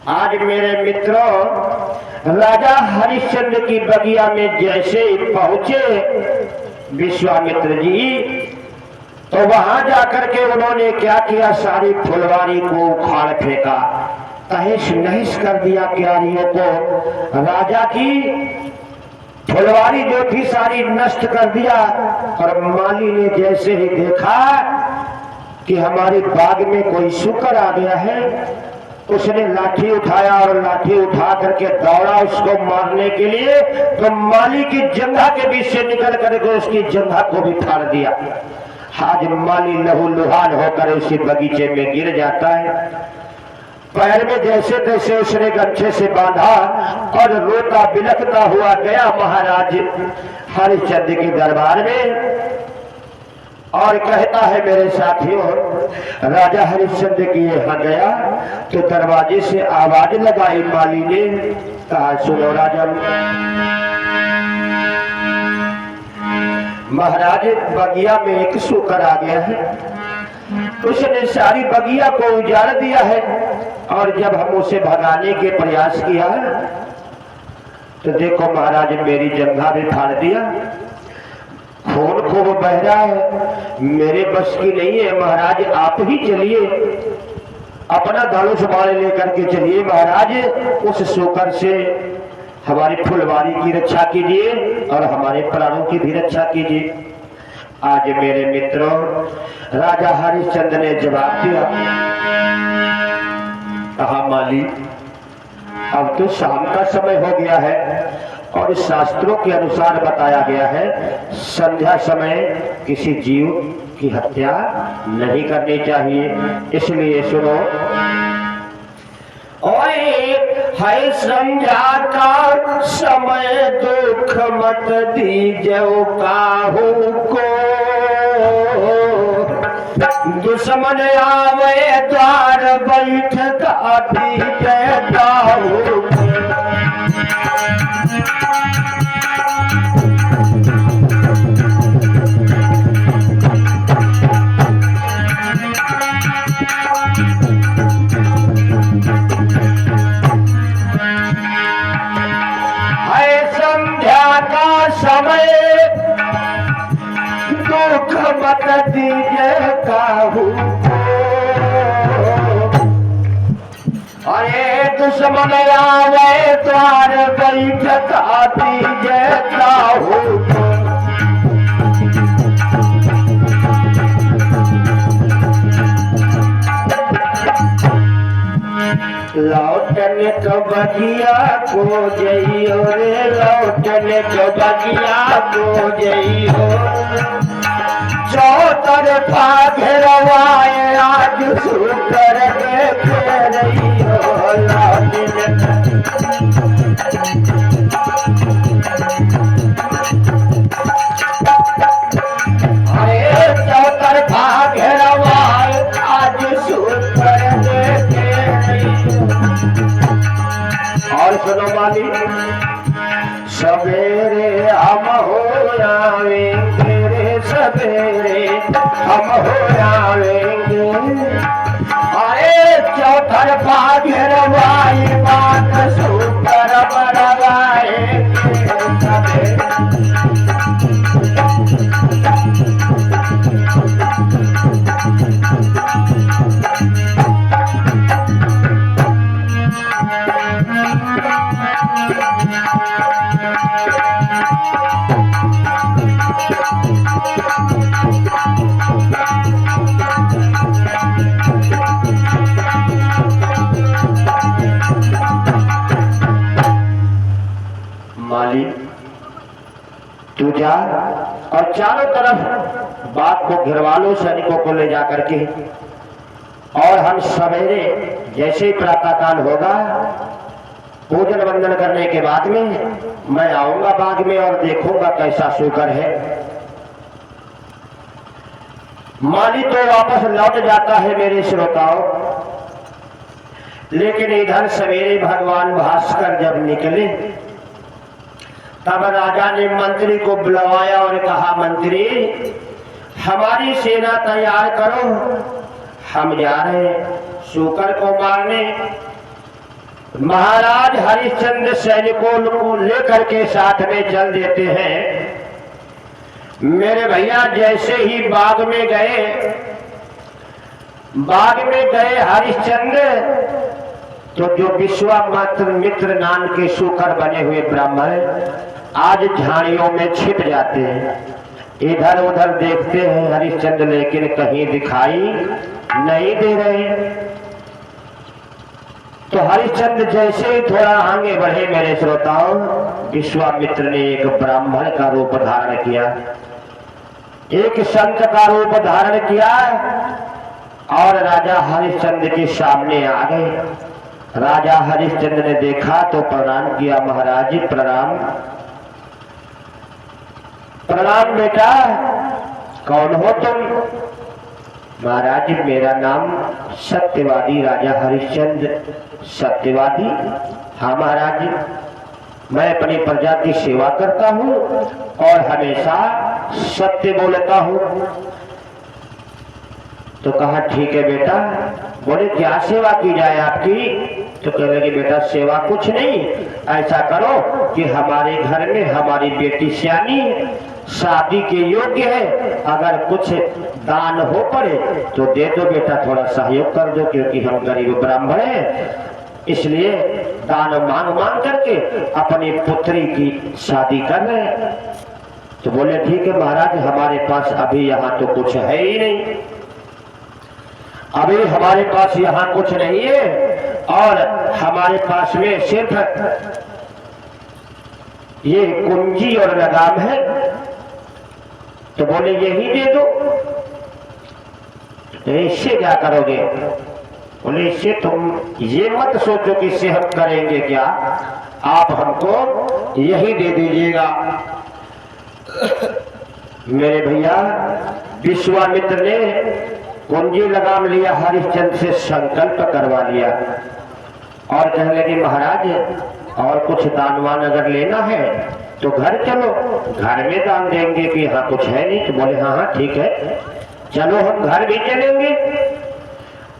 आज मेरे मित्रों राजा हरिश्चंद्र की बगिया में जैसे ही पहुंचे विश्वामित्र जी, तो वहां जाकर के उन्होंने क्या किया, सारी फुलवारी को उखाड़ फेंका, तहस नहस कर दिया क्यारियों को। राजा की फुलवारी जो थी सारी नष्ट कर दिया। और माली ने जैसे ही देखा कि हमारी बाग में कोई शुकर आ गया है, उसने लाठी उठाया और लाठी उठा करके दौड़ा उसको मारने के लिए। तो माली की जंघा के बीच से निकल करके उसकी जंघा को भी फाड़ दिया। आज माली लहू लुहान होकर उसी बगीचे में गिर जाता है। पैर में जैसे तैसे उसने गमछे से बांधा और रोता बिलखता हुआ गया महाराज हरिश्चंद्र के दरबार में और कहता है, मेरे साथियों, राजा हरिश्चंद्र के यहाँ गया तो दरवाजे से आवाज लगाई माली ने, कहा, सुनो राजा, महाराज बगिया में एक शुकर आ गया है, उसने सारी बगिया को उजाड़ दिया है। और जब हम उसे भगाने के प्रयास किया तो देखो महाराज मेरी जंघा भी फाड़ दिया, खून खूब बह रहा है, मेरे बस की नहीं है। महाराज आप ही चलिए, अपना धनुष बाण लेकर के चलिए महाराज, उस शुकर से हमारी फुलवारी की रक्षा कीजिए और हमारे प्राणों की भी रक्षा कीजिए। आज मेरे मित्रों राजा हरिश्चंद्र ने जवाब दिया, कहा, माली अब तो शाम का समय हो गया है और शास्त्रों के अनुसार बताया गया है संध्या समय किसी जीव की हत्या नहीं करनी चाहिए, इसलिए सुनो, ओए है संध्या का समय दुख मत दीजो काहू को, दुश्मन आवे द्वार बैठ काटी जाऊ। समय दुख मत दीजिए काहू, अरे दुश्मन आवे द्वार बैठ काटी काहू। लौटने तो बगिया को जइयो रे, लौटने तो बगिया को जइयो, चौतरफा घेरवाए आज शुकर देखे रहियो। लौटने अरे चौतरफा घेरवाए आज शुकर देखे। और सुनो माली, सवेरे हम हो आवेंगे रे, सवेरे हम हो आवेंगे, अरे चौतरफा घेरवाई बात शुकर बरवाएंगे। माली तू जा और चारों तरफ बात को घिरवा लो सैनिकों को ले जाकर के, और हम सवेरे जैसे ही प्रातःकाल होगा पूजन वंदन करने के बाद में मैं आऊंगा बाग में और देखूंगा कैसा शुकर है। माली तो वापस लौट जाता है मेरे श्रोताओं, लेकिन इधर सवेरे भगवान भास्कर जब निकले तब राजा ने मंत्री को बुलवाया और कहा, मंत्री हमारी सेना तैयार करो, हम जा रहे हैं शुकर को मारने। महाराज हरिश्चंद्र सैनिकों को लेकर के साथ में चल देते हैं। मेरे भैया जैसे ही बाग में गए हरिश्चंद्र, तो जो विश्वामित्र मित्र नाम के शूकर बने हुए ब्राह्मण आज झाड़ियों में छिप जाते हैं। इधर उधर देखते हैं हरिश्चंद्र, लेकिन कहीं दिखाई नहीं दे रहे। तो हरिश्चंद्र जैसे ही थोड़ा आगे बढ़े मेरे श्रोताओं, विश्वामित्र ने एक ब्राह्मण का रूप धारण किया, एक संत का रूप धारण किया और राजा हरिश्चंद्र के सामने आ गए। राजा हरिश्चंद्र ने देखा तो प्रणाम किया। महाराज जी प्रणाम। प्रणाम बेटा, कौन हो तुम? महाराज मेरा नाम सत्यवादी राजा हरिश्चंद्र। सत्यवादी? हाँ महाराज जी, मैं अपनी प्रजा की सेवा करता हूँ और हमेशा सत्य बोलता हूँ। तो कहा ठीक है बेटा। बोले क्या सेवा की जाए आपकी? तो कह लगे बेटा सेवा कुछ नहीं, ऐसा करो कि हमारे घर में हमारी बेटी सियानी शादी के योग्य है, अगर कुछ दान हो पड़े तो दे दो बेटा, थोड़ा सहयोग कर दो, क्योंकि हम गरीब ब्राह्मण हैं, इसलिए दान मांग करके अपनी पुत्री की शादी कर रहे हैं। तो बोले ठीक है महाराज, हमारे पास अभी यहाँ तो कुछ है ही नहीं, अभी हमारे पास यहाँ कुछ नहीं है और हमारे पास में सिर्फ ये कुंजी और लगाम है। तो बोले यही दे दो। तो इससे क्या करोगे? बोले इससे तुम ये मत सोचो कि इससे हम करेंगे क्या, आप हमको यही दे दीजिएगा। मेरे भैया विश्वामित्र ने कुंजी लगाम लिया, हरिश्चंद्र से संकल्प करवा लिया और कहने लगे महाराज और कुछ दानवान अगर लेना है तो घर चलो, घर में दान देंगे कि यहाँ कुछ है नहीं। तो बोले हाँ हाँ ठीक है, चलो हम घर भी चलेंगे।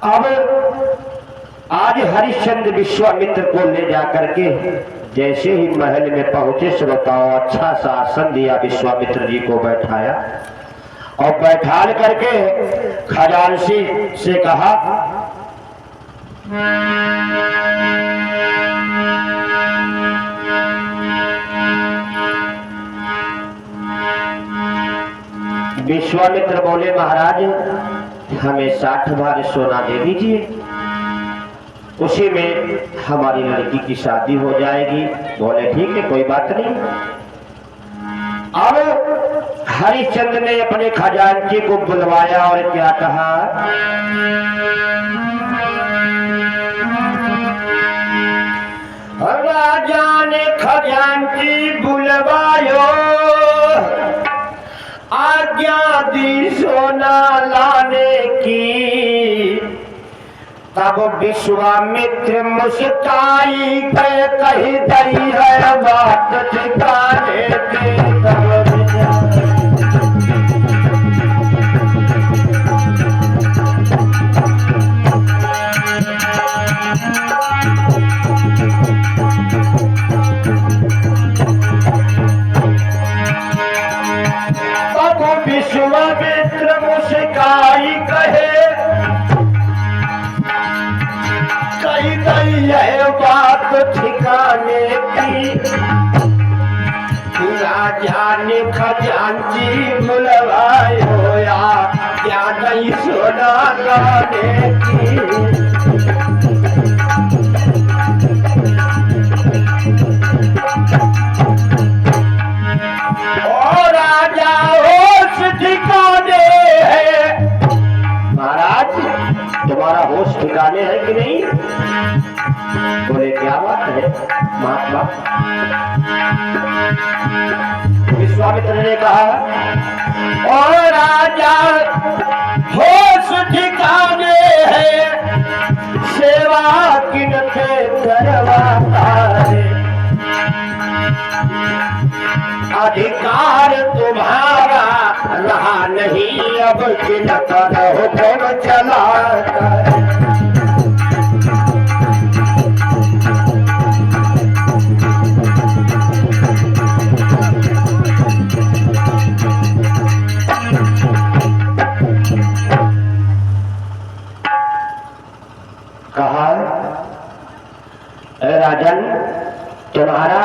अब आज हरिश्चंद्र विश्वामित्र को ले जाकर के जैसे ही महल में पहुंचे, श्रोताओं अच्छा सा आसन दिया, विश्वामित्र जी को बैठाया और बैठाल करके खजांची से कहा विश्वामित्र बोले महाराज हमें 60 भार सोना दे दीजिए, उसी में हमारी लड़की की शादी हो जाएगी। बोले ठीक है कोई बात नहीं। अब हरिश्चंद्र ने अपने खजांची को बुलवाया और क्या कहा, राजा ने खजांची बुलवायो, आज्ञा दी सोना लाने की। तब विश्वामित्र मुस्काई पे कही गई है बात ठिकाने की। तब विश्वामित्र मुस्काई कहे कही गई है बात ठिकाने की। राजा ने खजांची बुलवायो या क्या नहीं सोना लाने की। ओ राजा होश ठिकाने है। महाराज तुम्हारा होश ठिकाने है कि नहीं? बोले क्या बात है महात्मा? विश्वामित्र ने कहा ओ राजा होश ठिकाने है, सेवा किनके करवाता है, अधिकार तुम्हारा रहा नहीं, अब किन कर हुक्म चलाता है। कहा, राजन तुम्हारा